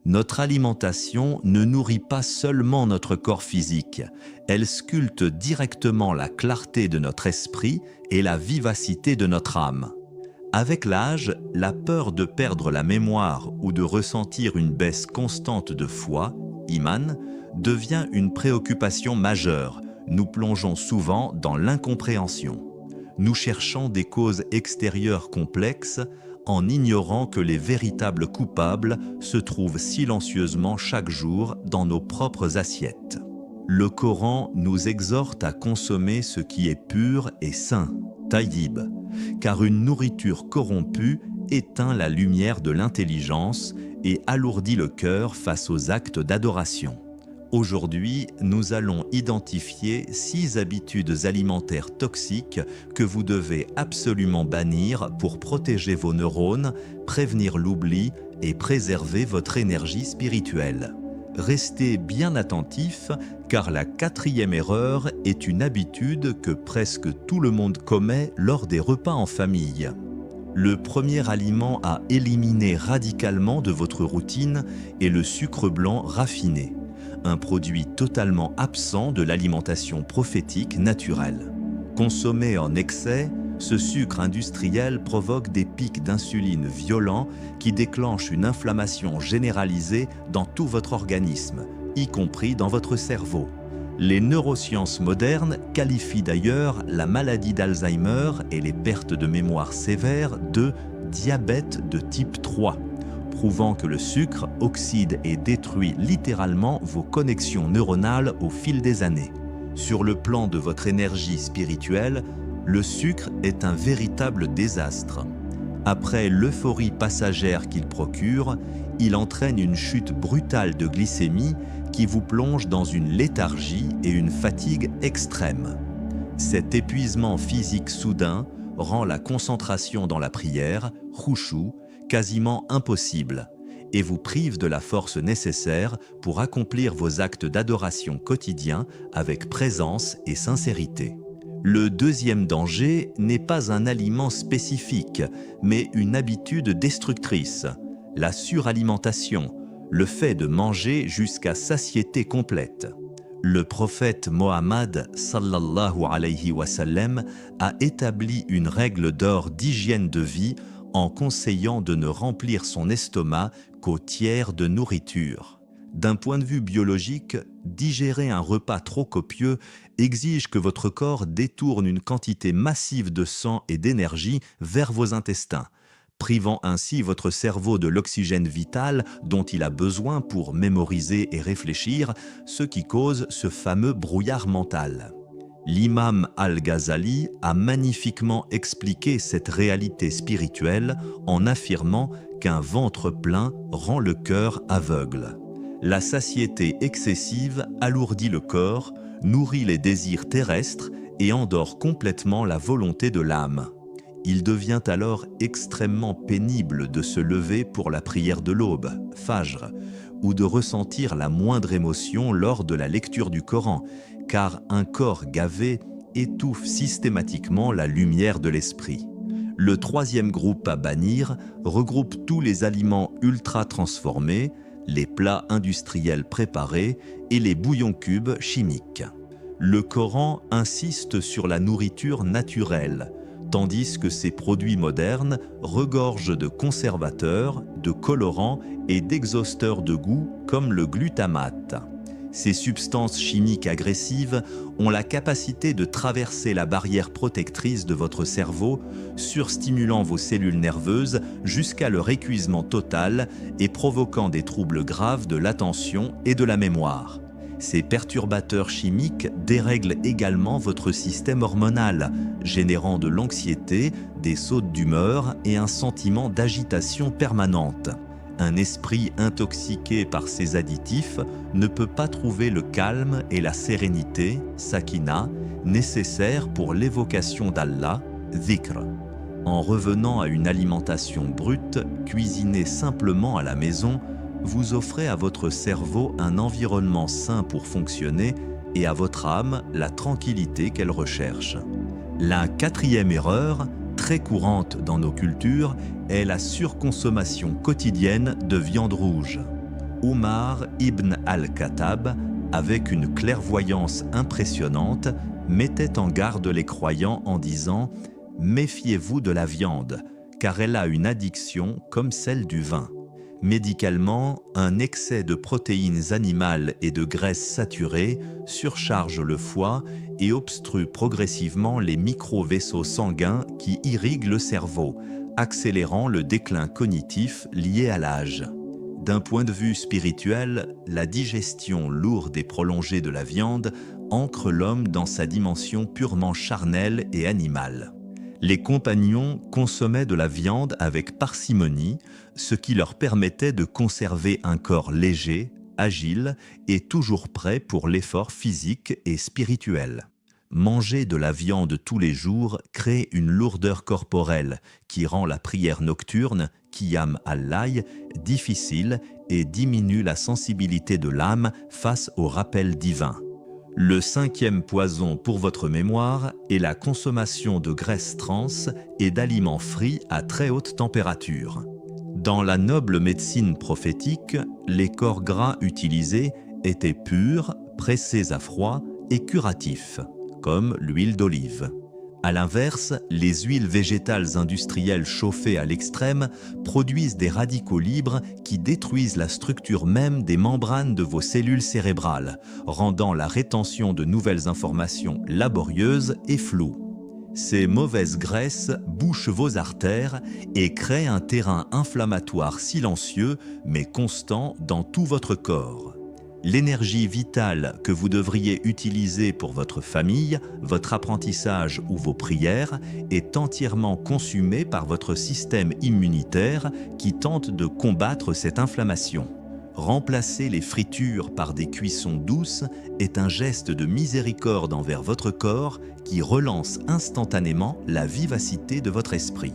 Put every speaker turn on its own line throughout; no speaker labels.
Notre alimentation ne nourrit pas seulement notre corps physique, elle sculpte directement la clarté de notre esprit et la vivacité de notre âme. Avec l'âge, la peur de perdre la mémoire ou de ressentir une baisse constante de foi, iman, devient une préoccupation majeure. Nous plongeons souvent dans l'incompréhension. Nous cherchons des causes extérieures complexes en ignorant que les véritables coupables se trouvent silencieusement chaque jour dans nos propres assiettes. Le Coran nous exhorte à consommer ce qui est pur et sain, tayyib, car une nourriture corrompue éteint la lumière de l'intelligence et alourdit le cœur face aux actes d'adoration. Aujourd'hui, nous allons identifier 6 habitudes alimentaires toxiques que vous devez absolument bannir pour protéger vos neurones, prévenir l'oubli et préserver votre énergie spirituelle. Restez bien attentifs car la 4e erreur est une habitude que presque tout le monde commet lors des repas en famille. Le premier aliment à éliminer radicalement de votre routine est le sucre blanc raffiné, un produit totalement absent de l'alimentation prophétique naturelle. Consommé en excès, ce sucre industriel provoque des pics d'insuline violents qui déclenchent une inflammation généralisée dans tout votre organisme, y compris dans votre cerveau. Les neurosciences modernes qualifient d'ailleurs la maladie d'Alzheimer et les pertes de mémoire sévères de diabète de type 3. Prouvant que le sucre oxyde et détruit littéralement vos connexions neuronales au fil des années. Sur le plan de votre énergie spirituelle, le sucre est un véritable désastre. Après l'euphorie passagère qu'il procure, il entraîne une chute brutale de glycémie qui vous plonge dans une léthargie et une fatigue extrême. Cet épuisement physique soudain rend la concentration dans la prière, khushu, quasiment impossible et vous prive de la force nécessaire pour accomplir vos actes d'adoration quotidiens avec présence et sincérité. Le deuxième danger n'est pas un aliment spécifique, mais une habitude destructrice, la suralimentation, le fait de manger jusqu'à satiété complète. Le prophète Mohammed sallallahu alayhi wa sallam a établi une règle d'or d'hygiène de vie en conseillant de ne remplir son estomac qu'au tiers de nourriture. D'un point de vue biologique, digérer un repas trop copieux exige que votre corps détourne une quantité massive de sang et d'énergie vers vos intestins, privant ainsi votre cerveau de l'oxygène vital dont il a besoin pour mémoriser et réfléchir, ce qui cause ce fameux brouillard mental. L'imam Al-Ghazali a magnifiquement expliqué cette réalité spirituelle en affirmant qu'un ventre plein rend le cœur aveugle. La satiété excessive alourdit le corps, nourrit les désirs terrestres et endort complètement la volonté de l'âme. Il devient alors extrêmement pénible de se lever pour la prière de l'aube, Fajr, ou de ressentir la moindre émotion lors de la lecture du Coran, car un corps gavé étouffe systématiquement la lumière de l'esprit. Le troisième groupe à bannir regroupe tous les aliments ultra transformés, les plats industriels préparés et les bouillons cubes chimiques. Le Coran insiste sur la nourriture naturelle, tandis que ces produits modernes regorgent de conservateurs, de colorants et d'exhausteurs de goût comme le glutamate. Ces substances chimiques agressives ont la capacité de traverser la barrière protectrice de votre cerveau, surstimulant vos cellules nerveuses jusqu'à leur épuisement total et provoquant des troubles graves de l'attention et de la mémoire. Ces perturbateurs chimiques dérèglent également votre système hormonal, générant de l'anxiété, des sautes d'humeur et un sentiment d'agitation permanente. Un esprit intoxiqué par ces additifs ne peut pas trouver le calme et la sérénité, sakina, nécessaires pour l'évocation d'Allah, dhikr. En revenant à une alimentation brute, cuisinée simplement à la maison, vous offrez à votre cerveau un environnement sain pour fonctionner et à votre âme la tranquillité qu'elle recherche. La quatrième erreur, très courante dans nos cultures, est la surconsommation quotidienne de viande rouge. Omar ibn al-Khattab, avec une clairvoyance impressionnante, mettait en garde les croyants en disant « Méfiez-vous de la viande, car elle a une addiction comme celle du vin. Médicalement, un excès de protéines animales et de graisses saturées surcharge le foie et obstrue progressivement les micro-vaisseaux sanguins qui irriguent le cerveau, accélérant le déclin cognitif lié à l'âge. D'un point de vue spirituel, la digestion lourde et prolongée de la viande ancre l'homme dans sa dimension purement charnelle et animale. Les compagnons consommaient de la viande avec parcimonie, ce qui leur permettait de conserver un corps léger, agile et toujours prêt pour l'effort physique et spirituel. Manger de la viande tous les jours crée une lourdeur corporelle qui rend la prière nocturne, Qiyam al-Layl, difficile et diminue la sensibilité de l'âme face au rappel divin. Le 5e poison pour votre mémoire est la consommation de graisses trans et d'aliments frits à très haute température. Dans la noble médecine prophétique, les corps gras utilisés étaient purs, pressés à froid et curatifs, comme l'huile d'olive. À l'inverse, les huiles végétales industrielles chauffées à l'extrême produisent des radicaux libres qui détruisent la structure même des membranes de vos cellules cérébrales, rendant la rétention de nouvelles informations laborieuse et floue. Ces mauvaises graisses bouchent vos artères et créent un terrain inflammatoire silencieux mais constant dans tout votre corps. L'énergie vitale que vous devriez utiliser pour votre famille, votre apprentissage ou vos prières est entièrement consumée par votre système immunitaire qui tente de combattre cette inflammation. Remplacer les fritures par des cuissons douces est un geste de miséricorde envers votre corps qui relance instantanément la vivacité de votre esprit.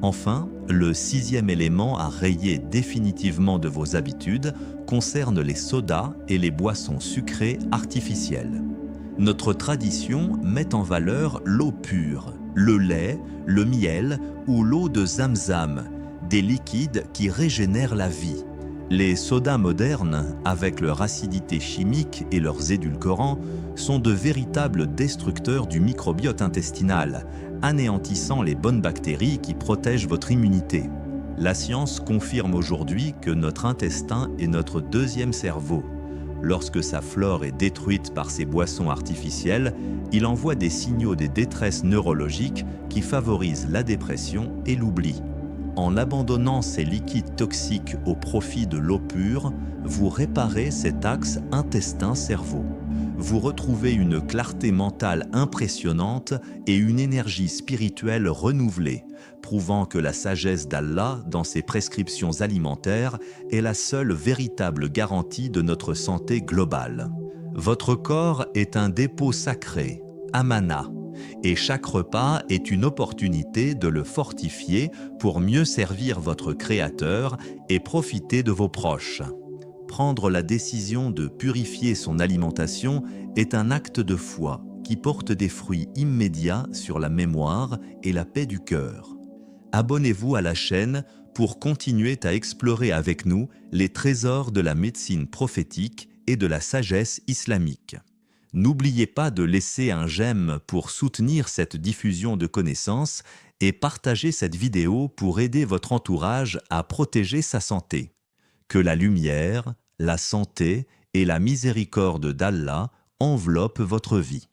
Enfin, le 6e élément à rayer définitivement de vos habitudes concerne les sodas et les boissons sucrées artificielles. Notre tradition met en valeur l'eau pure, le lait, le miel ou l'eau de Zamzam, des liquides qui régénèrent la vie. Les sodas modernes, avec leur acidité chimique et leurs édulcorants, sont de véritables destructeurs du microbiote intestinal, anéantissant les bonnes bactéries qui protègent votre immunité. La science confirme aujourd'hui que notre intestin est notre 2e cerveau. Lorsque sa flore est détruite par ces boissons artificielles, il envoie des signaux des détresses neurologiques qui favorisent la dépression et l'oubli. En abandonnant ces liquides toxiques au profit de l'eau pure, vous réparez cet axe intestin-cerveau. Vous retrouvez une clarté mentale impressionnante et une énergie spirituelle renouvelée, prouvant que la sagesse d'Allah dans ses prescriptions alimentaires est la seule véritable garantie de notre santé globale. Votre corps est un dépôt sacré, amana, et chaque repas est une opportunité de le fortifier pour mieux servir votre Créateur et profiter de vos proches. Prendre la décision de purifier son alimentation est un acte de foi qui porte des fruits immédiats sur la mémoire et la paix du cœur. Abonnez-vous à la chaîne pour continuer à explorer avec nous les trésors de la médecine prophétique et de la sagesse islamique. N'oubliez pas de laisser un j'aime pour soutenir cette diffusion de connaissances et partagez cette vidéo pour aider votre entourage à protéger sa santé. Que la lumière, la santé et la miséricorde d'Allah enveloppent votre vie.